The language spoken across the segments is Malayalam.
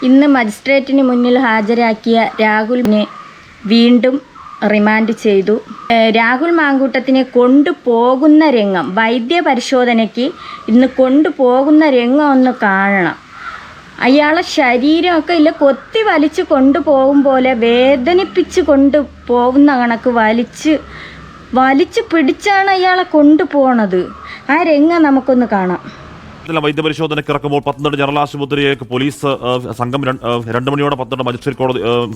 ഇന്ന് മജിസ്ട്രേറ്റിന് മുന്നിൽ ഹാജരാക്കിയ രാഹുലിനെ വീണ്ടും റിമാൻഡ് ചെയ്തു. രാഹുൽ മാങ്കൂട്ടത്തിനെ കൊണ്ടുപോകുന്ന രംഗം, വൈദ്യപരിശോധനയ്ക്ക് ഇന്ന് കൊണ്ടുപോകുന്ന രംഗം ഒന്ന് കാണണം. അയാളെ ശരീരമൊക്കെ ഇല്ല കൊത്തി വലിച്ച് കൊണ്ടുപോകും പോലെ വേദനിപ്പിച്ച് കൊണ്ടുപോകുന്ന കണക്ക് വലിച്ച് പിടിച്ചാണ് അയാളെ കൊണ്ടുപോണത്. ആ രംഗം നമുക്കൊന്ന് കാണാം. വൈദ്യപരിശോധനയ്ക്ക് ഇറക്കുമ്പോൾ പത്തനംതിട്ട ജനറൽ ആശുപത്രിയിലേക്ക് പോലീസ് സംഘം 2 മണിയോടെ പത്തനംതിട്ട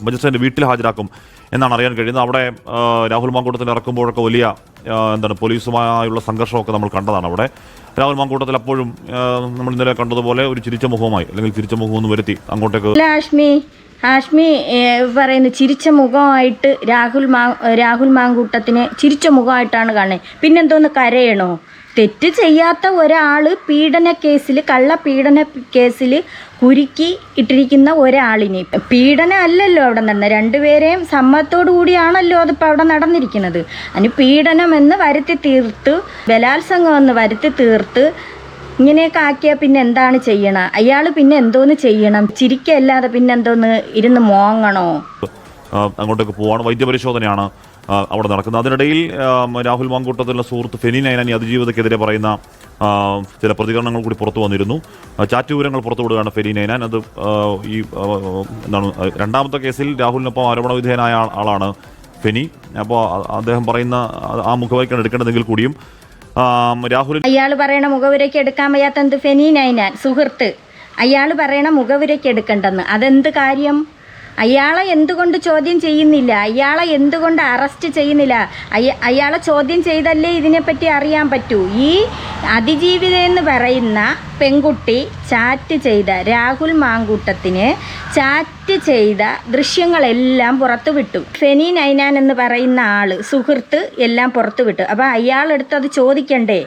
മജിസ്ട്രേറ്റ് വീട്ടിൽ ഹാജരാക്കും എന്നാണ് അറിയാൻ കഴിയുന്നത്. അവിടെ രാഹുൽ മാങ്കൂട്ടത്തിൽ ഇറക്കുമ്പോഴൊക്കെ വലിയ പോലീസുമായുള്ള സംഘർഷമൊക്കെ നമ്മൾ കണ്ടതാണ്. അവിടെ രാഹുൽ മാങ്കൂട്ടത്തിൽ അപ്പോഴും നമ്മൾ ഇന്നലെ കണ്ടതുപോലെ ഒരു ചിരിച്ച മുഖവുമായി, അല്ലെങ്കിൽ ചിരിച്ച മുഖം ഒന്ന് വരുത്തി അങ്ങോട്ടേക്ക് ഹാഷ്മി പറയുന്നു ചിരിച്ച മുഖമായിട്ട് രാഹുൽ മാങ്കൂട്ടത്തിനെ ചിരിച്ച മുഖമായിട്ടാണ് കാണുന്നത്. പിന്നെന്തോന്ന് കരയണോ? തെറ്റ് ചെയ്യാത്ത ഒരാൾ കള്ളപീഡന കേസിൽ കുരുക്കി ഇട്ടിരിക്കുന്ന ഒരാളിനെ, പീഡനം അല്ലല്ലോ അവിടെ നടന്നത്, രണ്ടുപേരെയും സമ്മതത്തോടു കൂടിയാണല്ലോ അതിപ്പോൾ അവിടെ നടന്നിരിക്കുന്നത്. അതിന് പീഡനം എന്ന് വരുത്തി തീർത്ത്, ബലാത്സംഗം എന്ന് വരുത്തി തീർത്ത് ഇങ്ങനെയൊക്കെ ആക്കിയാൽ പിന്നെ എന്താണ് ചെയ്യണം? അയാൾ പിന്നെ എന്തോന്ന് ചെയ്യണം? ചിരിക്കല്ലാതെ പിന്നെ എന്തോന്ന് ഇരുന്ന് മോങ്ങണോ? അങ്ങോട്ടേക്ക് പോവാണ്. വൈദ്യപരിശോധനയാണ് അവിടെ നടക്കുന്നത്. അതിനിടയിൽ രാഹുൽ മാങ്കൂട്ടത്തിലുള്ള സുഹൃത്ത് ഫെനി നൈനാനി അതിജീവിതക്കെതിരെ പറയുന്ന ചില പ്രതികരണങ്ങൾ കൂടി പുറത്തു വന്നിരുന്നു. ചാറ്റ് വിവരങ്ങൾ പുറത്തുവിടുകയാണ് ഫെനി നൈനാൻ. അത് രണ്ടാമത്തെ കേസിൽ രാഹുലിനൊപ്പം ആരോപണ വിധേയനായ ആളാണ് ഫെനി. അപ്പോൾ അദ്ദേഹം പറയുന്ന ആ മുഖവരയ്ക്കാണ് എടുക്കേണ്ടതെങ്കിൽ കൂടിയും അയാൾ പറയണ മുഖവുരയ്ക്ക് എടുക്കാൻ വയ്യാത്ത എന്ത്? ഫെനി നൈനാൻ സുഹൃത്ത് അയാൾ പറയണ മുഖവുരയ്ക്ക് എടുക്കണ്ടെന്ന്. അതെന്ത് കാര്യം? അയാളെ എന്തുകൊണ്ട് ചോദ്യം ചെയ്യുന്നില്ല? അയാളെ എന്തുകൊണ്ട് അറസ്റ്റ് ചെയ്യുന്നില്ല? അയാളെ ചോദ്യം ചെയ്തല്ലേ ഇതിനെപ്പറ്റി അറിയാൻ പറ്റൂ. ഈ അതിജീവിത എന്ന് പറയുന്ന പെൺകുട്ടി ചാറ്റ് ചെയ്ത രാഹുൽ മാങ്കൂട്ടത്തിന് ചാറ്റ് ചെയ്ത ദൃശ്യങ്ങളെല്ലാം പുറത്തു വിട്ടു. ഫെനി നൈനാൻ എന്ന് പറയുന്ന ആൾ സുഹൃത്ത് എല്ലാം പുറത്തു വിട്ടു. അപ്പോൾ അയാളെടുത്ത് അത് ചോദിക്കണ്ടേ?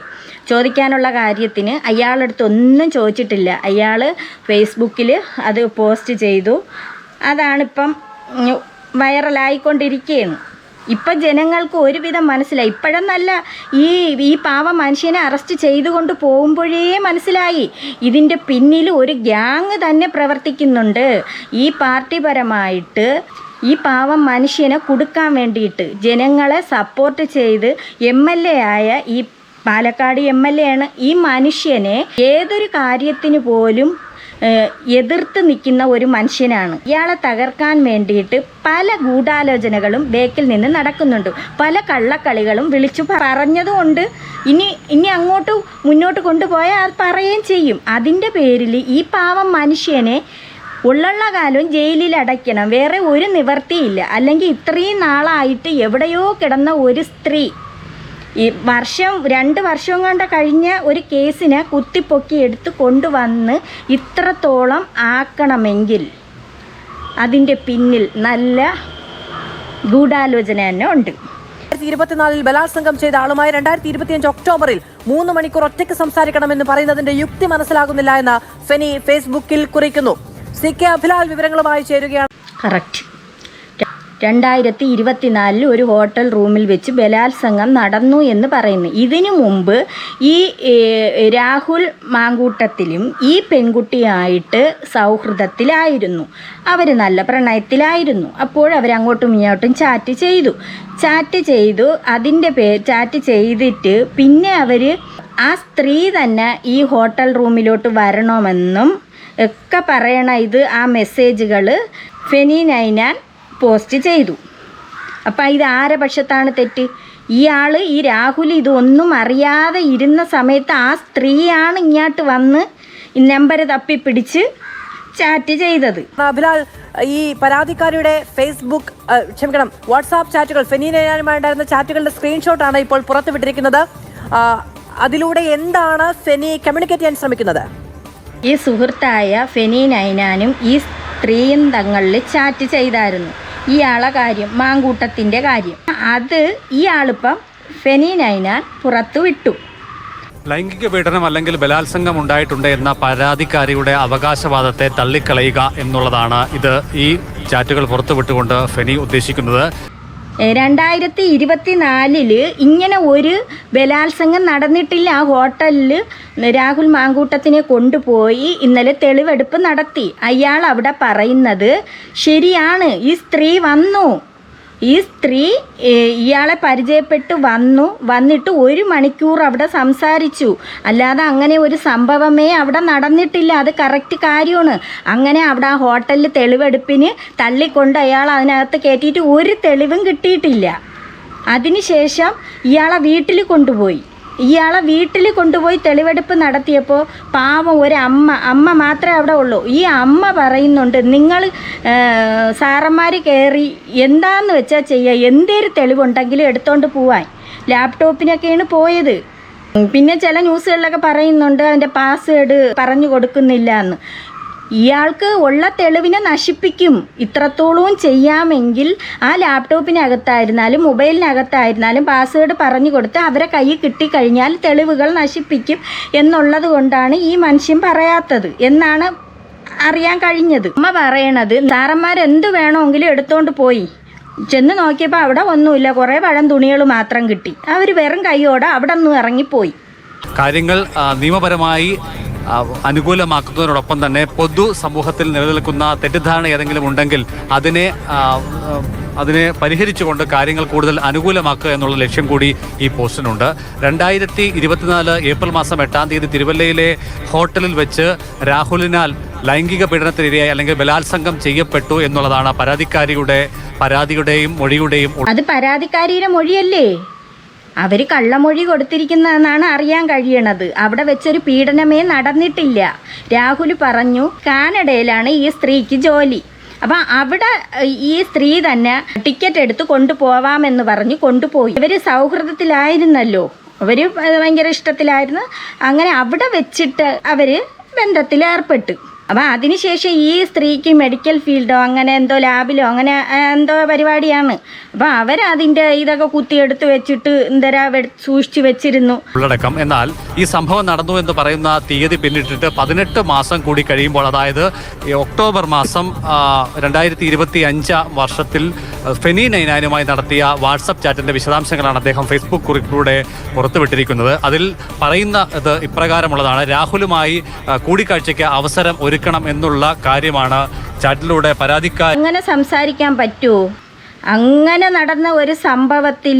ചോദിക്കാനുള്ള കാര്യത്തിന് അയാളെടുത്ത് ഒന്നും ചോദിച്ചിട്ടില്ല. അയാൾ ഫേസ്ബുക്കിൽ അത് പോസ്റ്റ് ചെയ്തു. അതാണിപ്പം വൈറലായിക്കൊണ്ടിരിക്കുകയാണ്. ഇപ്പം ജനങ്ങൾക്ക് ഒരുവിധം മനസ്സിലായി. ഇപ്പോഴെന്നല്ല, ഈ പാവ മനുഷ്യനെ അറസ്റ്റ് ചെയ്തുകൊണ്ട് പോകുമ്പോഴേ മനസ്സിലായി ഇതിൻ്റെ പിന്നിൽ ഒരു ഗ്യാങ് തന്നെ പ്രവർത്തിക്കുന്നുണ്ട്. ഈ പാർട്ടിപരമായിട്ട് ഈ പാവം മനുഷ്യനെ കൊടുക്കാൻ വേണ്ടിയിട്ട് ജനങ്ങളെ സപ്പോർട്ട് ചെയ്ത് MLA ആയ ഈ പാലക്കാട് MLA ആണ്. ഈ മനുഷ്യനെ ഏതൊരു കാര്യത്തിന് പോലും എതിർത്ത് നിൽക്കുന്ന ഒരു മനുഷ്യനാണ്. ഇയാളെ തകർക്കാൻ വേണ്ടിയിട്ട് പല ഗൂഢാലോചനകളും ബേക്കിൽ നിന്ന് നടക്കുന്നുണ്ട്. പല കള്ളക്കളികളും വിളിച്ചു പറഞ്ഞതുകൊണ്ട് ഇനി അങ്ങോട്ട് മുന്നോട്ട് കൊണ്ടുപോയാൽ അത് പറയുകയും ചെയ്യും. അതിൻ്റെ പേരിൽ ഈ പാവം മനുഷ്യനെ ഉള്ള കാലം ജയിലിൽ അടയ്ക്കണം. വേറെ ഒരു നിവർത്തിയില്ല. അല്ലെങ്കിൽ ഇത്രയും നാളായിട്ട് എവിടെയോ കിടന്ന ഒരു സ്ത്രീ ഈ 2 വർഷം കണ്ട കഴിഞ്ഞ ഒരു കേസിനെ കുത്തിപ്പൊക്കി എടുത്ത് കൊണ്ടുവന്ന് ഇത്രത്തോളം ആക്കണമെങ്കിൽ അതിൻ്റെ പിന്നിൽ നല്ല ഗൂഢാലോചന തന്നെ ഉണ്ട്. 2024 ബലാത്സംഗം ചെയ്ത ആളുമായി 2025 ഒക്ടോബറിൽ 3 മണിക്കൂർ ഒറ്റയ്ക്ക് സംസാരിക്കണമെന്ന് പറയുന്നതിന്റെ യുക്തി മനസ്സിലാകുന്നില്ല എന്ന് ഫെനി ഫേസ്ബുക്കിൽ കുറിക്കുന്നു. CK അഭിലാൽ വിവരങ്ങളുമായി ചേരുകയാണ്. കറക്റ്റ്. 2024 ഒരു ഹോട്ടൽ റൂമിൽ വെച്ച് ബലാത്സംഗം നടന്നു എന്ന് പറയുന്നു. ഇതിനു മുമ്പ് ഈ രാഹുൽ മാങ്കൂട്ടത്തിലും ഈ പെൺകുട്ടിയായിട്ട് സൗഹൃദത്തിലായിരുന്നു. അവർ നല്ല പ്രണയത്തിലായിരുന്നു. അപ്പോഴവരങ്ങോട്ടും ഇങ്ങോട്ടും ചാറ്റ് ചെയ്തു. അതിൻ്റെ ചാറ്റ് ചെയ്തിട്ട് പിന്നെ അവർ ആ സ്ത്രീ തന്നെ ഈ ഹോട്ടൽ റൂമിലോട്ട് വരണമെന്നും ഒക്കെ പറയണ ആ മെസ്സേജുകൾ ഫെനി നൈനാൻ പോസ്റ്റ് ചെയ്തു. അപ്പം ഇത് ആരെ പക്ഷത്താണ് തെറ്റ്? ഈ രാഹുൽ ഇതൊന്നും അറിയാതെ ഇരുന്ന സമയത്ത് ആ സ്ത്രീയാണ് ഇങ്ങോട്ട് വന്ന് നമ്പർ തപ്പിപ്പിടിച്ച് ചാറ്റ് ചെയ്തത്. അഭിലാൽ, ഈ പരാതിക്കാരിയുടെ വാട്സാപ്പ് ചാറ്റുകൾ, ഫെനി നൈനാനുമായി ഉണ്ടായിരുന്ന ചാറ്റുകളുടെ സ്ക്രീൻഷോട്ടാണ് ഇപ്പോൾ പുറത്തുവിട്ടിരിക്കുന്നത്. അതിലൂടെ എന്താണ് ഫെനി കമ്മ്യൂണിക്കേറ്റ് ചെയ്യാൻ ശ്രമിക്കുന്നത്? ഈ സുഹൃത്തായ ഫെനി നൈനാനും ഈ സ്ത്രീയും തങ്ങളിൽ ചാറ്റ് ചെയ്തായിരുന്നു. ഇയാളെ കാര്യം, മാങ്കൂട്ടത്തിൻ്റെ കാര്യം, അത് ഇയാളിപ്പം ഫെനി നൈനാൻ പുറത്തു വിട്ടു. ലൈംഗിക പീഡനം അല്ലെങ്കിൽ ബലാത്സംഗം ഉണ്ടായിട്ടുണ്ട് എന്ന പരാതിക്കാരിയുടെ അവകാശവാദത്തെ തള്ളിക്കളയുക എന്നുള്ളതാണ് ഈ ചാറ്റുകൾ പുറത്തുവിട്ടുകൊണ്ട് ഫെനി ഉദ്ദേശിക്കുന്നത്. 2024 ഇങ്ങനെ ഒരു ബലാത്സംഗം നടന്നിട്ടില്ല. ആ ഹോട്ടലിൽ രാഹുൽ മാങ്കൂട്ടത്തിനെ കൊണ്ടുപോയി ഇന്നലെ തെളിവെടുപ്പ് നടത്തി. അയാൾ അവിടെ പറയുന്നത് ശരിയാണ്. ഈ സ്ത്രീ ഇയാളെ പരിചയപ്പെട്ട് വന്നിട്ട് 1 മണിക്കൂർ അവിടെ സംസാരിച്ചു. അല്ലാതെ അങ്ങനെ ഒരു സംഭവമേ അവിടെ നടന്നിട്ടില്ല. അത് കറക്റ്റ് കാര്യമാണ്. അങ്ങനെ അവിടെ ആ ഹോട്ടലിൽ തെളിവെടുപ്പിന് തള്ളിക്കൊണ്ട് അയാൾ അതിനകത്ത് കയറ്റിയിട്ട് ഒരു തെളിവും കിട്ടിയിട്ടില്ല. അതിനുശേഷം ഇയാളെ വീട്ടിൽ കൊണ്ടുപോയി തെളിവെടുപ്പ് നടത്തിയപ്പോൾ പാവം ഒരു അമ്മ മാത്രമേ അവിടെ ഉള്ളൂ. ഈ അമ്മ പറയുന്നുണ്ട്, നിങ്ങൾ സാറന്മാർ കയറി എന്താന്ന് വെച്ചാൽ ചെയ്യുക, എന്തേലും തെളിവുണ്ടെങ്കിലും എടുത്തോണ്ട് പോവാൻ. ലാപ്ടോപ്പിനൊക്കെയാണ് പോയത്. പിന്നെ ചില ന്യൂസുകളിലൊക്കെ പറയുന്നുണ്ട് അതിൻ്റെ പാസ്വേഡ് പറഞ്ഞു കൊടുക്കുന്നില്ല എന്ന്. ഇയാൾക്ക് ഉള്ള തെളിവിനെ നശിപ്പിക്കും. ഇത്രത്തോളവും ചെയ്യാമെങ്കിൽ ആ ലാപ്ടോപ്പിനകത്തായിരുന്നാലും മൊബൈലിനകത്തായിരുന്നാലും പാസ്വേഡ് പറഞ്ഞു കൊടുത്ത് അവരെ കയ്യിൽ കിട്ടിക്കഴിഞ്ഞാൽ തെളിവുകൾ നശിപ്പിക്കും എന്നുള്ളത് കൊണ്ടാണ് ഈ മനുഷ്യൻ പറയാത്തത് എന്നാണ് അറിയാൻ കഴിഞ്ഞത്. അമ്മ പറയണത് സാറന്മാരെന്ത് വേണമെങ്കിലും എടുത്തോണ്ട് പോയി. ചെന്ന് നോക്കിയപ്പോൾ അവിടെ ഒന്നുമില്ല, കുറേ പഴം തുണികൾ മാത്രം കിട്ടി. അവർ വെറും കൈയോടെ അവിടെ നിന്ന് ഇറങ്ങിപ്പോയി. കാര്യങ്ങൾ നിയമപരമായി അനുകൂലമാക്കുന്നതിനോടൊപ്പം തന്നെ പൊതു സമൂഹത്തിൽ നിലനിൽക്കുന്ന തെറ്റിദ്ധാരണ ഏതെങ്കിലും ഉണ്ടെങ്കിൽ അതിനെ പരിഹരിച്ചുകൊണ്ട് കാര്യങ്ങൾ കൂടുതൽ അനുകൂലമാക്കുക എന്നുള്ള ലക്ഷ്യം കൂടി ഈ പോസ്റ്റിനുണ്ട്. 2024 ഏപ്രിൽ മാസം 8-ാം തീയതി തിരുവല്ലയിലെ ഹോട്ടലിൽ വെച്ച് രാഹുലിനാൽ ലൈംഗിക പീഡനത്തിനിരയായി അല്ലെങ്കിൽ ബലാത്സംഗം ചെയ്യപ്പെട്ടു എന്നുള്ളതാണ് പരാതിയുടെയും മൊഴിയുടെയും. അത് പരാതിക്കാരിയുടെ മൊഴിയല്ലേ? അവർ കള്ളമൊഴി കൊടുത്തിരിക്കുന്നതെന്നാണ് അറിയാൻ കഴിയണത്. അവിടെ വെച്ചൊരു പീഡനമേ നടന്നിട്ടില്ല. രാഹുൽ പറഞ്ഞു കാനഡയിലാണ് ഈ സ്ത്രീക്ക് ജോലി. അപ്പം അവിടെ ഈ സ്ത്രീ തന്നെ ടിക്കറ്റ് എടുത്ത് കൊണ്ടുപോവാമെന്ന് പറഞ്ഞ് കൊണ്ടുപോയി. ഇവർ സൗഹൃദത്തിലായിരുന്നല്ലോ, അവർ ഭയങ്കര ഇഷ്ടത്തിലായിരുന്നു. അങ്ങനെ അവിടെ വെച്ചിട്ട് അവർ ബന്ധത്തിലേർപ്പെട്ടു. അപ്പം അതിനുശേഷം ഈ സ്ത്രീക്ക് മെഡിക്കൽ ഫീൽഡോ അങ്ങനെ എന്തോ ലാബിലോ അങ്ങനെ എന്തോ പരിപാടിയാണ്. അപ്പം അവരതിൻ്റെ ഇതൊക്കെ കുത്തിയെടുത്ത് വെച്ചിട്ട് സൂക്ഷിച്ചു വെച്ചിരുന്നു ഉള്ളടക്കം. എന്നാൽ ഈ സംഭവം നടന്നു എന്ന് പറയുന്ന തീയതി പിന്നിട്ടിട്ട് 18 മാസം കൂടി കഴിയുമ്പോൾ, അതായത് ഒക്ടോബർ മാസം 2025 വർഷത്തിൽ ഫെനി നൈനാനുമായി നടത്തിയ വാട്സപ്പ് ചാറ്റിന്റെ വിശദാംശങ്ങളാണ് അദ്ദേഹം ഫേസ്ബുക്ക് കുറിപ്പിലൂടെ പുറത്തുവിട്ടിരിക്കുന്നത്. അതിൽ പറയുന്നത് ഇപ്രകാരമുള്ളതാണ്: രാഹുലുമായി കൂടിക്കാഴ്ചയ്ക്ക് അവസരം ഒരുക്കണം എന്നുള്ള കാര്യമാണ് ചാറ്റിലൂടെ പരാതിക്കാർ. അങ്ങനെ സംസാരിക്കാൻ പറ്റുമോ? അങ്ങനെ നടന്ന ഒരു സംഭവത്തിൽ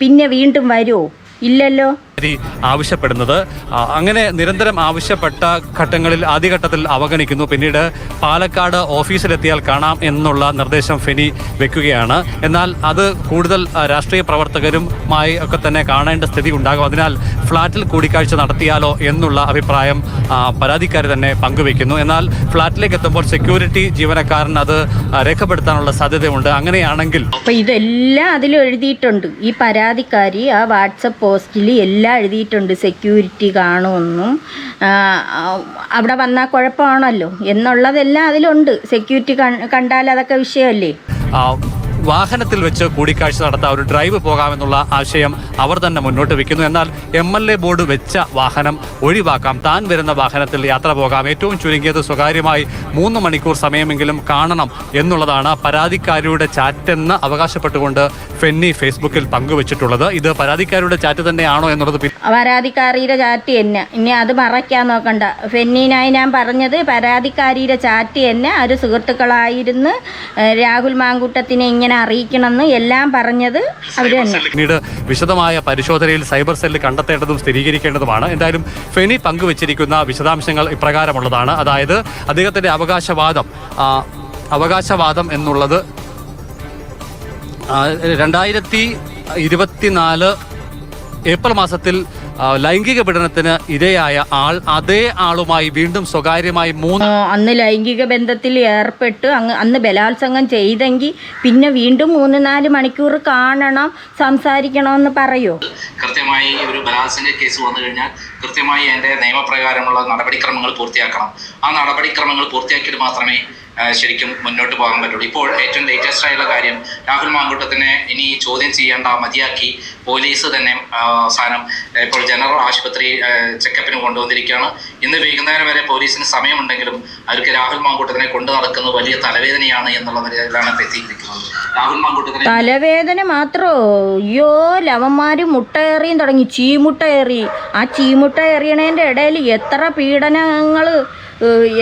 പിന്നെ വീണ്ടും വരുമോ? ഇല്ലല്ലോ. ആവശ്യപ്പെടുന്നത് അങ്ങനെ നിരന്തരം ആവശ്യപ്പെട്ട ഘട്ടങ്ങളിൽ ആദ്യഘട്ടത്തിൽ അവഗണിക്കുന്നു. പിന്നീട് പാലക്കാട് ഓഫീസിലെത്തിയാൽ കാണാം എന്നുള്ള നിർദ്ദേശം ഫെനി വെക്കുകയാണ്. എന്നാൽ അത് കൂടുതൽ രാഷ്ട്രീയ പ്രവർത്തകരുമായി ഒക്കെ തന്നെ കാണേണ്ട സ്ഥിതി ഉണ്ടാകും. അതിനാൽ ഫ്ളാറ്റിൽ കൂടിക്കാഴ്ച നടത്തിയാലോ എന്നുള്ള അഭിപ്രായം പരാതിക്കാർ തന്നെ പങ്കുവെക്കുന്നു. എന്നാൽ ഫ്ളാറ്റിലേക്ക് എത്തുമ്പോൾ സെക്യൂരിറ്റി ജീവനക്കാരൻ അത് രേഖപ്പെടുത്താനുള്ള സാധ്യതയുണ്ട്. അങ്ങനെയാണെങ്കിൽ ഇതെല്ലാം അതിൽ എഴുതിയിട്ടുണ്ട്. ഈ പരാതിക്കാരി ആ വാട്സപ്പ് പോസ്റ്റിൽ എല്ലാം എഴുതിയിട്ടുണ്ട്. സെക്യൂരിറ്റി കാണുമെന്നും അവിടെ വന്നാൽ കുഴപ്പമാണല്ലോ എന്നുള്ളതെല്ലാം അതിലുണ്ട്. സെക്യൂരിറ്റി കണ്ടാൽ അതൊക്കെ വിഷയമല്ലേ. വാഹനത്തിൽ വെച്ച് കൂടിക്കാഴ്ച നടത്താൻ ഒരു ഡ്രൈവ് പോകാമെന്നുള്ള ആശയം അവർ തന്നെ മുന്നോട്ട് വെക്കുന്നു. എന്നാൽ MLA ബോർഡ് വെച്ച വാഹനം ഒഴിവാക്കാം, താൻ വരുന്ന വാഹനത്തിൽ യാത്ര പോകാം, ഏറ്റവും ചുരുങ്ങിയത് സ്വകാര്യമായി 3 മണിക്കൂർ സമയമെങ്കിലും കാണണം എന്നുള്ളതാണ് പരാതിക്കാരിയുടെ ചാറ്റെന്ന് അവകാശപ്പെട്ടുകൊണ്ട് ഫെന്നി ഫേസ്ബുക്കിൽ പങ്കുവച്ചിട്ടുള്ളത്. ഇത് പരാതിക്കാരിയുടെ ചാറ്റ് തന്നെയാണോ എന്നുള്ളത് പരാതിക്കാരിയുടെ ചാറ്റ് തന്നെ. ഇനി അത് മറയ്ക്കാൻ നോക്കണ്ട. ഫെന്നിനായി ഞാൻ പറഞ്ഞത് പരാതിക്കാരിയുടെ ചാറ്റ് തന്നെ. ഒരു സുഹൃത്തുക്കളായിരുന്നു, രാഹുൽ മാങ്കൂട്ടത്തിനെ ഇങ്ങനെ അറിയിക്കണമെന്ന് എല്ലാം പറഞ്ഞത് അവർ തന്നെ. പിന്നീട് വിശദമായ പരിശോധനയിൽ സൈബർ സെല്ല് കണ്ടെത്തേണ്ടതും സ്ഥിരീകരിക്കേണ്ടതുമാണ്. എന്തായാലും ഫെനി പങ്കുവച്ചിരിക്കുന്ന വിശദാംശങ്ങൾ ഇപ്രകാരമുള്ളതാണ്. അതായത് അദ്ദേഹത്തിന്റെ അവകാശവാദം എന്നുള്ളത് 2024 ഏപ്രിൽ മാസത്തിൽ ലൈംഗിക പീഡനത്തിന് ഇരയായ അതേ ആളുമായി വീണ്ടും സ്വകാര്യമായി അന്ന് ലൈംഗിക ബന്ധത്തിൽ ഏർപ്പെട്ട് അന്ന് ബലാത്സംഗം ചെയ്തെങ്കിൽ പിന്നെ വീണ്ടും 3-4 മണിക്കൂർ കാണണം, സംസാരിക്കണമെന്ന് പറയോ? കൃത്യമായി ഒരു ബലാത്സംഗ കേസ് വന്നു കഴിഞ്ഞാൽ കൃത്യമായി അതിൻ്റെ നിയമപ്രകാരമുള്ള നടപടിക്രമങ്ങൾ പൂർത്തിയാക്കണം. ആ നടപടിക്രമങ്ങൾ പൂർത്തിയാക്കിയിട്ട് മാത്രമേ ശരിക്കും മുന്നോട്ട് പോകാൻ പറ്റുള്ളൂ. ഇപ്പോൾ ഏറ്റവും ലേറ്റസ്റ്റ് ആയുള്ള കാര്യം, രാഹുൽ മാങ്കൂട്ടത്തിനെ ഇനി ചോദ്യം ചെയ്യേണ്ട, മതിയാക്കി പോലീസ് തന്നെ അവസാനം ഇപ്പോൾ ജനറൽ ആശുപത്രി ചെക്കപ്പിന് കൊണ്ടുവന്നിരിക്കുകയാണ്. ഇന്ന് വൈകുന്നേരം വരെ പോലീസിന് സമയമുണ്ടെങ്കിലും അവർക്ക് രാഹുൽ മാങ്കൂട്ടത്തിനെ കൊണ്ടു നടക്കുന്നത് വലിയ തലവേദനയാണ് എന്നുള്ള നിലയിലാണ് എത്തിയിരിക്കുന്നത്. രാഹുൽ മാങ്കൂട്ടത്തിനെ തലവേദന മാത്രോ? അയ്യോ, ലവന്മാര് മുട്ടയേറിയും തുടങ്ങി, ചീമുട്ടയേറി. ആ ചീമുട്ട എറിയണേൻ്റെ ഇടയിൽ എത്ര പീഡനങ്ങൾ,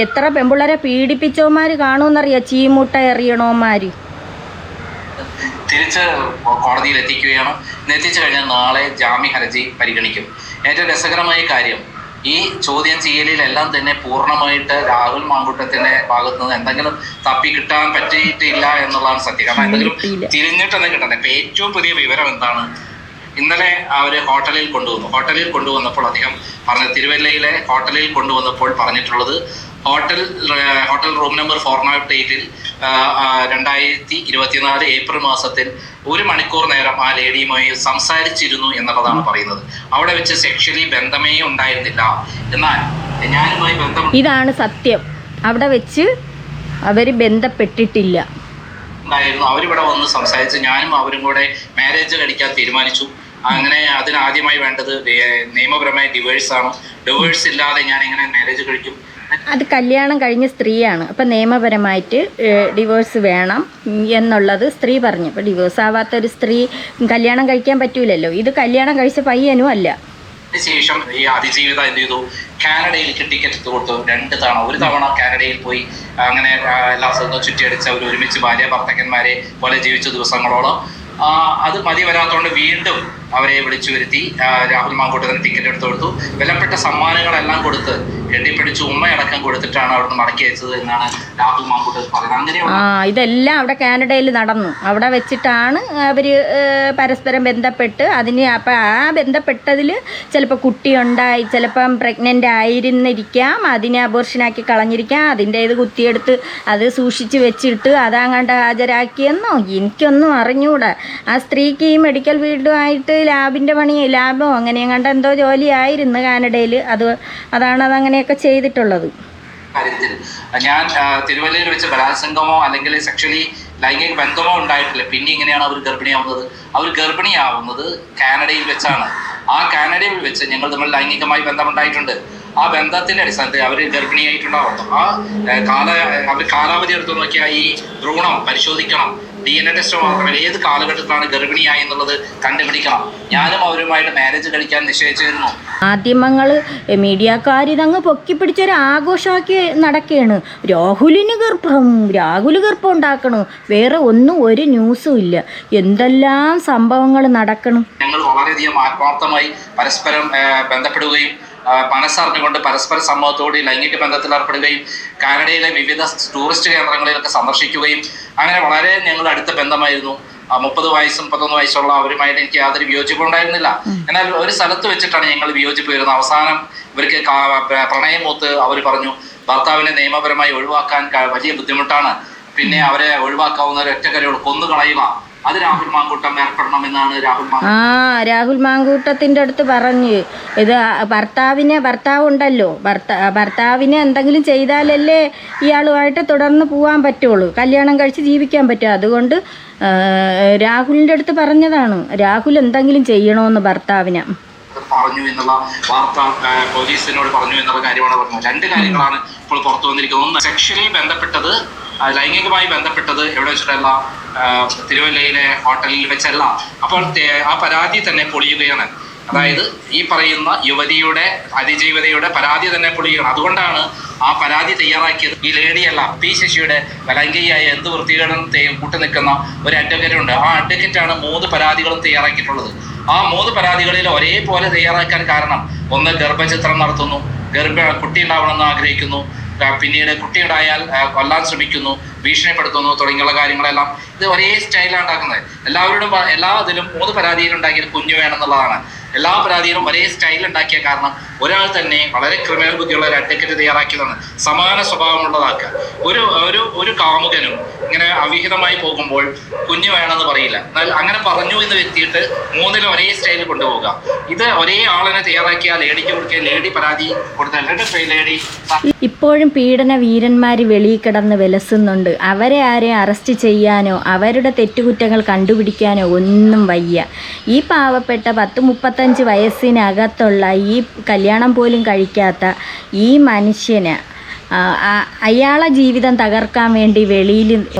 എത്ര പെമ്പിള്ളേരെ പീഡിപ്പിച്ചവന്മാർ കാണുമെന്നറിയാം. ചീമുട്ട എറിയണവന്മാർ തിരിച്ച് കോടതിയിൽ എത്തിക്കുകയാണ്. എത്തിച്ചു കഴിഞ്ഞാൽ നാളെ ജാമ്യ ഹർജി പരിഗണിക്കും. ഏറ്റവും രസകരമായ കാര്യം, ഈ ചോദ്യം ചെയ്യലിലെല്ലാം തന്നെ പൂർണ്ണമായിട്ട് രാഹുൽ മാങ്കൂട്ടത്തിന്റെ ഭാഗത്ത് നിന്ന് എന്തെങ്കിലും തപ്പി കിട്ടാൻ പറ്റിയിട്ടില്ല എന്നുള്ളതാണ് സത്യം. കാരണം എന്തെങ്കിലും തിരിഞ്ഞിട്ടൊന്നും കിട്ടണ്ടേ. ഇപ്പൊ ഏറ്റവും പുതിയ വിവരം എന്താണ്? ഇന്നലെ അവർ ഹോട്ടലിൽ കൊണ്ടുവന്നപ്പോൾ അദ്ദേഹം പറഞ്ഞ, തിരുവല്ലയിലെ ഹോട്ടലിൽ കൊണ്ടുവന്നപ്പോൾ പറഞ്ഞിട്ടുള്ളത്, ഹോട്ടൽ റൂം നമ്പർ 408 2024 ഏപ്രിൽ മാസത്തിൽ 1 മണിക്കൂർ നേരം ആ ലേഡിയുമായി സംസാരിച്ചിരുന്നു എന്നുള്ളതാണ് പറയുന്നത്. അവിടെ വെച്ച് സെക്ഷലി ബന്ധമേ ഉണ്ടായിരുന്നില്ല. എന്നാൽ ഞാനുമായി ഇതാണ് സത്യം. അവിടെ വെച്ച് അവർ ബന്ധപ്പെട്ടിട്ടില്ല ഉണ്ടായിരുന്നു. അവരിവിടെ വന്ന് സംസാരിച്ച് ഞാനും അവരും കൂടെ മാരേജ് കഴിക്കാൻ തീരുമാനിച്ചു. അങ്ങനെ അതിനാദ്യമായി വേണ്ടത് നിയമപരമായ ഡിവേഴ്സാണ്. ഡിവേഴ്സ് ഇല്ലാതെ ഞാൻ എങ്ങനെ മാരേജ് കഴിക്കും? അത് കല്യാണം കഴിഞ്ഞ സ്ത്രീയാണ്. അപ്പം നിയമപരമായിട്ട് ഡിവോഴ്സ് വേണം എന്നുള്ളത് സ്ത്രീ പറഞ്ഞു. അപ്പോൾ ഡിവോഴ്സ് ആവാത്തൊരു സ്ത്രീ കല്യാണം കഴിക്കാൻ പറ്റൂലല്ലോ. ഇത് കല്യാണം കഴിച്ച പയ്യനും അല്ല. ശേഷം ഈ അതിജീവിത എന്ത് ചെയ്തു? കാനഡയിലേക്ക് ടിക്കറ്റ് എടുത്ത് കൊടുത്തു 2 തവണ. ഒരു തവണ കാനഡയിൽ പോയി അങ്ങനെ എല്ലാ സ്ഥലത്തും ചുറ്റിയടിച്ച് അവർ ഒരുമിച്ച് ഭാര്യ ഭർത്താക്കന്മാരെ പോലെ ജീവിച്ച ദിവസങ്ങളോളം. അത് മതി വരാത്തതുകൊണ്ട് വീണ്ടും അവരെ വിളിച്ചു വരുത്തി രാഹുൽ മാങ്കൂട്ടത്തിന് ടിക്കറ്റ് എടുത്തു കൊടുത്തു. വിലപ്പെട്ട സമ്മാനങ്ങളെല്ലാം കൊടുത്ത് കെട്ടിപ്പിടിച്ച് ഉമ്മയടക്കം കൊടുത്തിട്ടാണ് അവിടുന്ന് മടക്കി അയച്ചത് എന്നാണ് രാഹുൽ മാങ്കൂട്ടൻ പറയുന്നത്. ഇതെല്ലാം അവിടെ കാനഡയിൽ നടന്നു. അവിടെ വെച്ചിട്ടാണ് അവർ പരസ്പരം ബന്ധപ്പെട്ട് അപ്പം ആ ബന്ധപ്പെട്ടതിൽ ചിലപ്പോൾ കുട്ടിയുണ്ടായി, ചിലപ്പം പ്രഗ്നൻ്റ് ആയിരുന്നിരിക്കാം, അതിനെ അബോർഷനാക്കി കളഞ്ഞിരിക്കാം, അതിൻ്റെ ഇത് കുത്തിയെടുത്ത് അത് സൂക്ഷിച്ച് വെച്ചിട്ട് അതങ്ങാണ്ട് ഹാജരാക്കിയെന്നോ എനിക്കൊന്നും അറിഞ്ഞൂടാ. ആ സ്ത്രീക്ക് ഈ മെഡിക്കൽ ഫീൽഡുമായിട്ട് ലാബോ അങ്ങനെയും കണ്ട എന്തോ ജോലിയായിരുന്നു കാനഡയിൽ. അതാണ് അതങ്ങനെയൊക്കെ ചെയ്തിട്ടുള്ളത്. കാര്യത്തിൽ ഞാൻ തിരുവല്ലയിൽ വെച്ച് ബലാത്സംഗമോ അല്ലെങ്കിൽ സെക്ഷലി ലൈംഗിക ബന്ധമോ ഉണ്ടായിട്ടില്ല. പിന്നെ ഇങ്ങനെയാണ് അവർ ഗർഭിണിയാവുന്നത് കാനഡയിൽ വെച്ചാണ്. ആ കാനഡയിൽ വെച്ച് ഞങ്ങൾ തമ്മിൽ ലൈംഗികമായി ബന്ധമുണ്ടായിട്ടുണ്ട്. ആ ബന്ധത്തിന്റെ അടിസ്ഥാനത്തിൽ അവർ ഗർഭിണിയായിട്ടുണ്ടാവുന്നു. അവർ കാലാവധി എടുത്തു നോക്കിയാൽ ഈ ഭ്രൂണം പരിശോധിക്കണം. DNA ടെസ്റ്റ് മാത്രമല്ല, ഏത് കാലഘട്ടത്തിലാണ് ഗർഭിണിയായി എന്നുള്ളത് കണ്ടുപിടിക്കണം. ഞാനും അവരുമായിട്ട് മാരേജ് കഴിക്കാൻ നിശ്ചയിച്ചിരുന്നു. മാധ്യമങ്ങൾ മീഡിയക്കാർ ഇതങ്ങ് പൊക്കിപ്പിടിച്ചൊരു ആഘോഷമാക്കി നടക്കുകയാണ്. രാഹുൽ ഗർഭം ഉണ്ടാക്കണു. വേറെ ഒരു ന്യൂസും ഇല്ല. എന്തെല്ലാം സംഭവങ്ങൾ നടക്കണം. ഞങ്ങൾ വളരെയധികം ആത്മാർത്ഥമായി പരസ്പരം ബന്ധപ്പെടുകയും മനസ്സറിഞ്ഞുകൊണ്ട് പരസ്പര സമ്മതത്തോടെ ലൈംഗിക ബന്ധത്തിൽ ഏർപ്പെടുകയും കാനഡയിലെ വിവിധ ടൂറിസ്റ്റ് കേന്ദ്രങ്ങളിലൊക്കെ സന്ദർശിക്കുകയും അങ്ങനെ വളരെ ഞങ്ങൾ അടുത്ത ബന്ധമായിരുന്നു. 30 വയസ്സും 31 വയസ്സുള്ള അവരുമായിട്ട് എനിക്ക് യാതൊരു വിയോജിപ്പും ഉണ്ടായിരുന്നില്ല. എന്നാൽ ഒരു സ്ഥലത്ത് വെച്ചിട്ടാണ് ഞങ്ങൾ വിയോജിപ്പ് വരുന്നത്. അവസാനം ഇവർക്ക് പ്രണയമൂത്ത് അവർ പറഞ്ഞു, ഭർത്താവിനെ നിയമപരമായി ഒഴിവാക്കാൻ വലിയ ബുദ്ധിമുട്ടാണ്, പിന്നെ അവരെ ഒഴിവാക്കാവുന്ന ഒരു ഒറ്റക്കാരിയോട് കൊന്നുകളയുക, അത് രാഹുൽ മാങ്കൂട്ടം ഏർപ്പെടണമെന്നാണ് രാഹുൽ മാങ്കൂട്ടത്തിൻ്റെ അടുത്ത് പറഞ്ഞ്. ഇത് ഭർത്താവുണ്ടല്ലോ, ഭർത്താവിനെ എന്തെങ്കിലും ചെയ്താലല്ലേ ഇയാളുമായിട്ട് തുടർന്ന് പോകാൻ പറ്റുള്ളൂ, കല്യാണം കഴിച്ച് ജീവിക്കാൻ പറ്റും. അതുകൊണ്ട് രാഹുലിൻ്റെ അടുത്ത് പറഞ്ഞതാണ് രാഹുൽ എന്തെങ്കിലും ചെയ്യണമെന്ന് ഭർത്താവിനെ പറഞ്ഞു എന്നുള്ള വാർത്ത പോലീസിനോട് പറഞ്ഞു എന്നുള്ള കാര്യമാണ് പറഞ്ഞത്. 2 കാര്യങ്ങളാണ് ഇപ്പോൾ പുറത്തു വന്നിരിക്കുന്നത്. ഒന്ന്, സെക്ഷലി ബന്ധപ്പെട്ടത്, ലൈംഗികമായി ബന്ധപ്പെട്ടത് എവിടെ വെച്ചിട്ടല്ല, തിരുവല്ലയിലെ ഹോട്ടലിൽ വെച്ചല്ല. അപ്പോൾ ആ പരാതി തന്നെ പൊളിയുകയാണ്. അതായത് ഈ പറയുന്ന യുവതിയുടെ അതിജീവിതയുടെ പരാതി തന്നെ പൊളിയുകയാണ്. അതുകൊണ്ടാണ് ആ പരാതി തയ്യാറാക്കിയത് ഈ ലേഡിയല്ല, പി ശശിയുടെ ലൈംഗികയായ എന്ത് വൃത്തികേടും കൂട്ടു നിൽക്കുന്ന ഒരു അഡ്വക്കേറ്റ് ഉണ്ട്. ആ അഡ്വക്കേറ്റാണ് 3 പരാതികളും തയ്യാറാക്കിയിട്ടുള്ളത്. ആ 3 പരാതികളിൽ ഒരേപോലെ തയ്യാറാക്കാൻ കാരണം, ഒന്ന് ഗർഭചിത്രം നടത്തുന്നു, കുട്ടി ഉണ്ടാവണമെന്ന് ആഗ്രഹിക്കുന്നു, പിന്നീട് കുട്ടിയുണ്ടായാൽ കൊല്ലാൻ ശ്രമിക്കുന്നു, ഭീഷണിപ്പെടുത്തുന്നു തുടങ്ങിയുള്ള കാര്യങ്ങളെല്ലാം ഇത് ഒരേ സ്റ്റൈലാണ് ഉണ്ടാക്കുന്നത്. എല്ലാവരോടും എല്ലാത്തിലും 3 പരാതിയിലുണ്ടാക്കിയത് കുഞ്ഞു വേണമെന്നുള്ളതാണ്. എല്ലാ പരാതിയിലും ഒരേ സ്റ്റൈൽ ഉണ്ടാക്കിയ കാരണം ഒരാൾ തന്നെ വളരെ ക്രിമിനൽ ബുദ്ധിയുള്ള ഒരു അഡ്വക്കേറ്റ് തയ്യാറാക്കിയതാണ് സമാന സ്വഭാവമുള്ളതാക്കുക. ഒരു കാമുകനും ഇങ്ങനെ അവിഹിതമായി പോകുമ്പോൾ കുഞ്ഞു വേണമെന്ന് പറയില്ല, എന്നാൽ അങ്ങനെ പറഞ്ഞു എന്ന് വരുത്തിയിട്ട് മൂന്നിലും ഒരേ സ്റ്റൈലിൽ കൊണ്ടുപോകുക. ഇത് ഒരേ ആളിനെ തയ്യാറാക്കിയ ലേഡിക്ക് കൊടുക്കുക, ലേഡി പരാതി കൊടുത്താൽ ലേഡി. ഇപ്പോഴും പീഡന വീരന്മാർ വെളിയിൽ കിടന്ന് വിലസുന്നുണ്ട്. അവരെ ആരെയും അറസ്റ്റ് ചെയ്യാനോ അവരുടെ തെറ്റുകുറ്റങ്ങൾ കണ്ടുപിടിക്കാനോ ഒന്നും വയ്യ. ഈ പാവപ്പെട്ട 10-35 വയസ്സിനകത്തുള്ള ഈ കല്യാണം പോലും കഴിക്കാത്ത ഈ മനുഷ്യന് അയാളെ ജീവിതം തകർക്കാൻ വേണ്ടി വെളിയിൽ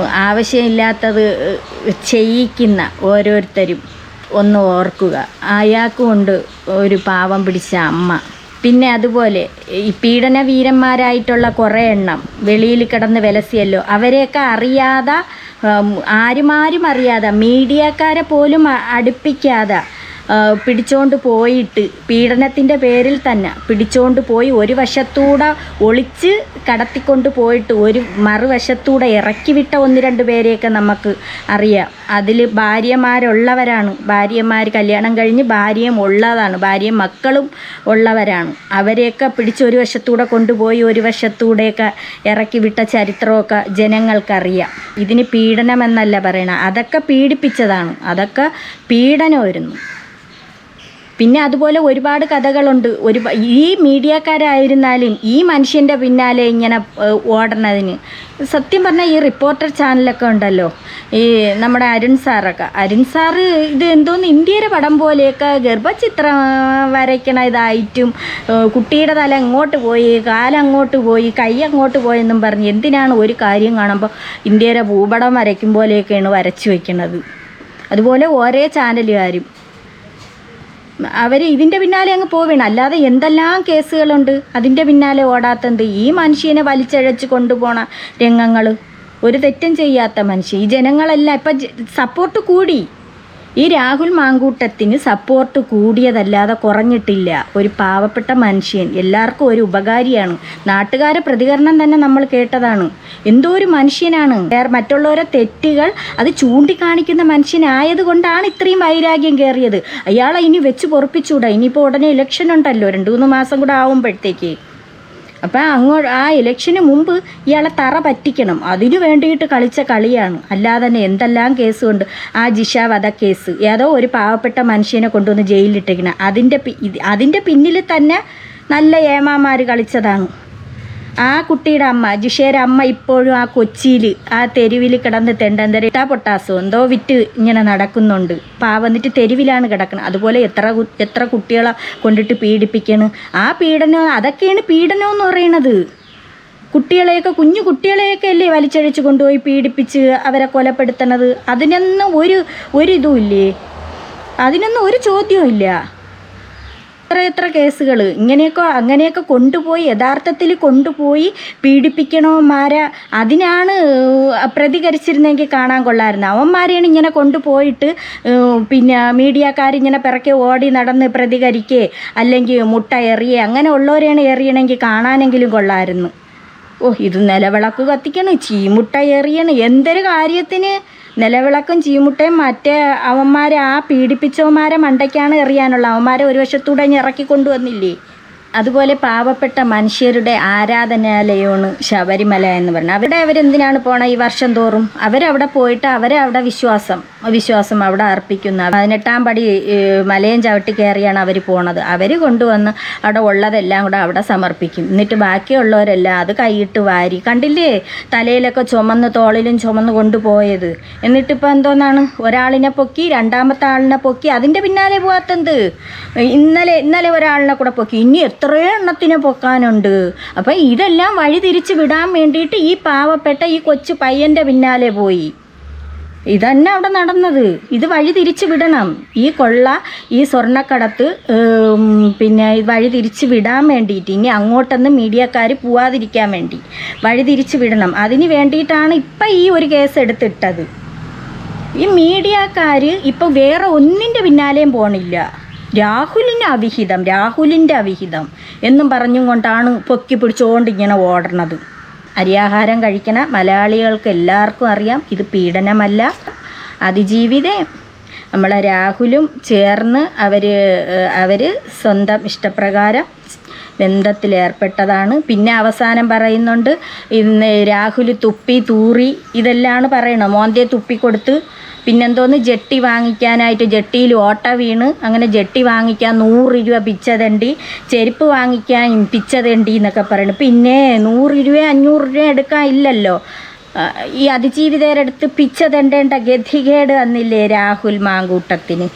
ആവശ്യമില്ലാത്തത് ചെയ്യിക്കുന്ന ഓരോരുത്തരും ഒന്ന് ഓർക്കുക. അയാൾക്കുമുണ്ട് ഒരു പാവം പിടിച്ച അമ്മ. പിന്നെ അതുപോലെ ഈ പീഡനവീരന്മാരായിട്ടുള്ള കുറേ എണ്ണം വെളിയിൽ കിടന്ന് വിലസിയല്ലോ, അവരെയൊക്കെ അറിയാതെ ആരും അറിയാതെ മീഡിയക്കാരെ പോലും അടുപ്പിക്കാതെ പിടിച്ചോണ്ട് പോയിട്ട് പീഡനത്തിൻ്റെ പേരിൽ തന്നെ പിടിച്ചോണ്ട് പോയി ഒരു വശത്തൂടെ ഒളിച്ച് കടത്തിക്കൊണ്ട് പോയിട്ട് ഒരു മറുവശത്തൂടെ ഇറക്കി വിട്ട 1-2 പേരെയൊക്കെ നമുക്ക് അറിയാം. അതിൽ ഭാര്യമാരുള്ളവരാണ്, ഭാര്യമാർ കല്യാണം കഴിഞ്ഞ് ഭാര്യയും ഉള്ളതാണ്, ഭാര്യയും മക്കളും ഉള്ളവരാണ്. അവരെയൊക്കെ പിടിച്ച് ഒരു വശത്തൂടെ കൊണ്ടുപോയി ഒരു വശത്തൂടെയൊക്കെ ഇറക്കി വിട്ട ചരിത്രമൊക്കെ ജനങ്ങൾക്കറിയാം. ഇതിന് പീഡനമെന്നല്ല പറയണം, അതൊക്കെ പീഡിപ്പിച്ചതാണ്, അതൊക്കെ പീഡനമായിരുന്നു. പിന്നെ അതുപോലെ ഒരുപാട് കഥകളുണ്ട്. ഈ മീഡിയക്കാരായിരുന്നാലും ഈ മനുഷ്യൻ്റെ പിന്നാലെ ഇങ്ങനെ ഓടണതിന് സത്യം പറഞ്ഞാൽ ഈ റിപ്പോർട്ടർ ചാനലൊക്കെ ഉണ്ടല്ലോ, ഈ നമ്മുടെ അരുൺ സാറ് ഇത് എന്തോന്ന് ഇന്ത്യയുടെ പടം പോലെയൊക്കെ ഗർഭചിത്രം വരയ്ക്കണ ഇതായിട്ടും കുട്ടിയുടെ തല അങ്ങോട്ട് പോയി, കാലങ്ങോട്ട് പോയി, കൈ അങ്ങോട്ട് പോയെന്നും പറഞ്ഞ് എന്തിനാണ് ഒരു കാര്യം കാണുമ്പോൾ ഇന്ത്യയുടെ ഭൂപടം വരയ്ക്കും പോലെയൊക്കെയാണ് വരച്ചു വയ്ക്കുന്നത്. അതുപോലെ ഓരോ ചാനലുകാരും അവർ ഇതിൻ്റെ പിന്നാലെ അങ്ങ് പോവുകയാണ്. അല്ലാതെ എന്തെല്ലാം കേസുകളുണ്ട് അതിൻ്റെ പിന്നാലെ ഓടാത്തത്. ഈ മനുഷ്യനെ വലിച്ചഴച്ച് കൊണ്ടുപോണ രംഗങ്ങൾ, ഒരു തെറ്റും ചെയ്യാത്ത മനുഷ്യൻ. ഈ ജനങ്ങളെല്ലാം ഇപ്പം സപ്പോർട്ട് കൂടി. ഈ രാഹുൽ മാങ്കൂട്ടത്തിന് സപ്പോർട്ട് കൂടിയതല്ലാതെ കുറഞ്ഞിട്ടില്ല. ഒരു പാവപ്പെട്ട മനുഷ്യൻ, എല്ലാവർക്കും ഒരു ഉപകാരിയാണ്. നാട്ടുകാരെ പ്രതികരണം തന്നെ നമ്മൾ കേട്ടതാണ്. എന്തോ ഒരു മനുഷ്യനാണ്, മറ്റുള്ളവരെ തെറ്റുകൾ അത് ചൂണ്ടിക്കാണിക്കുന്ന മനുഷ്യനായത് കൊണ്ടാണ് ഇത്രയും വൈരാഗ്യം കയറിയത്. അയാളെ ഇനി വെച്ച് പൊറപ്പിച്ചൂടാ. ഇനിയിപ്പോൾ ഉടനെ ഇലക്ഷൻ ഉണ്ടല്ലോ, 2-3 മാസം കൂടെ ആവുമ്പോഴത്തേക്ക്. അപ്പം ആ ഇലക്ഷന് മുമ്പ് ഇയാളെ തറ പറ്റിക്കണം. അതിനു വേണ്ടിയിട്ട് കളിച്ച കളിയാണ്. അല്ലാതെ തന്നെ എന്തെല്ലാം കേസുണ്ട്. ആ ജിഷ വധക്കേസ്, ഏതോ ഒരു പാവപ്പെട്ട മനുഷ്യനെ കൊണ്ടുവന്ന് ജയിലിലിട്ടിരിക്കണം. അതിൻ്റെ പിന്നിൽ തന്നെ നല്ല ഏമാമാർ കളിച്ചതാണ്. ആ കുട്ടിയുടെ അമ്മ, ജിഷയുടെ അമ്മ ഇപ്പോഴും ആ കൊച്ചിയിൽ ആ തെരുവിൽ കിടന്ന് തെണ്ടന്തര പൊട്ടാസോ എന്തോ വിറ്റ് ഇങ്ങനെ നടക്കുന്നുണ്ട്. വന്നിട്ട് തെരുവിലാണ് കിടക്കുന്നത്. അതുപോലെ എത്ര കുട്ടികളെ കൊണ്ടിട്ട് പീഡിപ്പിക്കണം. ആ പീഡനം, അതൊക്കെയാണ് പീഡനം എന്ന് പറയുന്നത്. കുട്ടികളെയൊക്കെ, കുഞ്ഞു കുട്ടികളെയൊക്കെ അല്ലേ വലിച്ചഴിച്ച് കൊണ്ടുപോയി പീഡിപ്പിച്ച് അവരെ കൊലപ്പെടുത്തണത്. അതിനൊന്നും ഒരു ഇതുമില്ലേ, അതിനൊന്നും ഒരു ചോദ്യവും ഇല്ല. എത്ര കേസുകൾ അങ്ങനെയൊക്കെ കൊണ്ടുപോയി യഥാർത്ഥത്തിൽ കൊണ്ടുപോയി പീഡിപ്പിക്കണവന്മാരെ അതിനാണ് പ്രതികരിച്ചിരുന്നെങ്കിൽ കാണാൻ കൊള്ളായിരുന്നു. അവന്മാരെയാണ് ഇങ്ങനെ കൊണ്ടുപോയിട്ട് പിന്നെ മീഡിയക്കാരിങ്ങനെ പിറക്കെ ഓടി നടന്ന് പ്രതികരിക്കേ അല്ലെങ്കിൽ മുട്ട എറിയേ അങ്ങനെ ഉള്ളവരെയാണ് എറിയണമെങ്കിൽ കാണാനെങ്കിലും കൊള്ളായിരുന്നു. ഇത് നിലവിളക്ക് കത്തിക്കണം, ചീമുട്ട എറിയണം, എന്തൊരു കാര്യത്തിന്? നിലവിളക്കും ചീമുട്ടയും മറ്റേ അവന്മാരെ ആ പീഡിപ്പിച്ചവന്മാരെ മണ്ടയ്ക്കാണ് എറിയാനുള്ള. അവന്മാരെ ഒരു വശത്തൂടെ ഇറക്കി കൊണ്ടുവന്നില്ലേ. അതുപോലെ പാവപ്പെട്ട മനുഷ്യരുടെ ആരാധനാലയമാണ് ശബരിമല എന്ന് പറഞ്ഞാൽ. അവരെന്തിനാണ് പോണ ഈ വർഷം തോറും? അവരവിടെ പോയിട്ട് അവരവിടെ വിശ്വാസം അവിടെ അർപ്പിക്കുന്ന 18-ാം പടി മലയും ചവിട്ടി കയറിയാണ് അവർ പോണത്. അവർ കൊണ്ടുവന്ന് അവിടെ ഉള്ളതെല്ലാം കൂടെ അവിടെ സമർപ്പിക്കും. എന്നിട്ട് ബാക്കിയുള്ളവരെല്ലാം അത് കൈയിട്ട് വാരി, കണ്ടില്ലേ തലയിലൊക്കെ ചുമന്ന് തോളിലും ചുമന്ന് കൊണ്ടുപോയത്. എന്നിട്ടിപ്പോൾ എന്തോന്നാണ്, ഒരാളിനെ പൊക്കി, രണ്ടാമത്തെ ആളിനെ പൊക്കി, അതിൻ്റെ പിന്നാലെ പോകാത്തത്. ഇന്നലെ ഒരാളിനെ കൂടെ പൊക്കി, ഇനി എത്രയോ എണ്ണത്തിനെ പൊക്കാനുണ്ട്. അപ്പം ഇതെല്ലാം വഴി തിരിച്ച് വിടാൻ വേണ്ടിയിട്ട് ഈ പാവപ്പെട്ട ഈ കൊച്ചു പയ്യൻ്റെ പിന്നാലെ പോയി. ഇതന്നെ അവിടെ നടന്നത്. ഇത് വഴി തിരിച്ച് വിടണം. ഈ കൊള്ള, ഈ സ്വർണ്ണക്കടത്ത് പിന്നെ വഴി തിരിച്ച് വിടാൻ വേണ്ടിയിട്ട്, ഇനി അങ്ങോട്ടൊന്നും മീഡിയക്കാർ പോവാതിരിക്കാൻ വേണ്ടി വഴി തിരിച്ച് വിടണം. അതിന് വേണ്ടിയിട്ടാണ് ഇപ്പം ഈ ഒരു കേസ് എടുത്തിട്ടത്. ഈ മീഡിയക്കാർ ഇപ്പം വേറെ ഒന്നിൻ്റെ പിന്നാലെയും പോണില്ല. രാഹുലിൻ്റെ അവിഹിതം എന്നും പറഞ്ഞും കൊണ്ടാണ് പൊക്കി പിടിച്ചുകൊണ്ട് ഇങ്ങനെ ഓടണത്. അരിയാഹാരം കഴിക്കണ മലയാളികൾക്ക് എല്ലാവർക്കും അറിയാം ഇത് പീഡനമല്ല, അതിജീവിതേ നമ്മളെ രാഹുലും ചേർന്ന് അവർ സ്വന്തം ഇഷ്ടപ്രകാരം ബന്ധത്തിലേർപ്പെട്ടതാണ്. പിന്നെ അവസാനം പറയുന്നുണ്ട് ഇന്ന് രാഹുൽ തുപ്പി തൂറി ഇതെല്ലാമാണ് പറയണത്. മോന്തയെ തുപ്പിക്കൊടുത്ത് പിന്നെന്തോന്ന് ജെട്ടി വാങ്ങിക്കാനായിട്ട് ജെട്ടിയിൽ ഓട്ട വീണ് അങ്ങനെ ജെട്ടി വാങ്ങിക്കാൻ 100 രൂപ പിച്ചതണ്ടി, ചെരുപ്പ് വാങ്ങിക്കാൻ പിച്ചതണ്ടി എന്നൊക്കെ പറയണം. പിന്നെ 100 രൂപ 500 രൂപ എടുക്കാൻ ഇല്ലല്ലോ. ഈ അതിജീവിതരെടുത്ത് പിച്ചതണ്ടേണ്ട ഗതികേട് വന്നില്ലേ രാഹുൽ മാങ്കൂട്ടത്തിന്.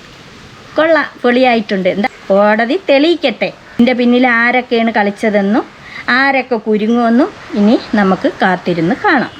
കൊള്ളാം, പൊളിയായിട്ടുണ്ട്. എന്താ കോടതി തെളിയിക്കട്ടെ ഇതിൻ്റെ പിന്നിൽ ആരൊക്കെയാണ് കളിച്ചതെന്നും ആരൊക്കെ കുരുങ്ങുമെന്നും ഇനി നമുക്ക് കാത്തിരുന്ന് കാണാം.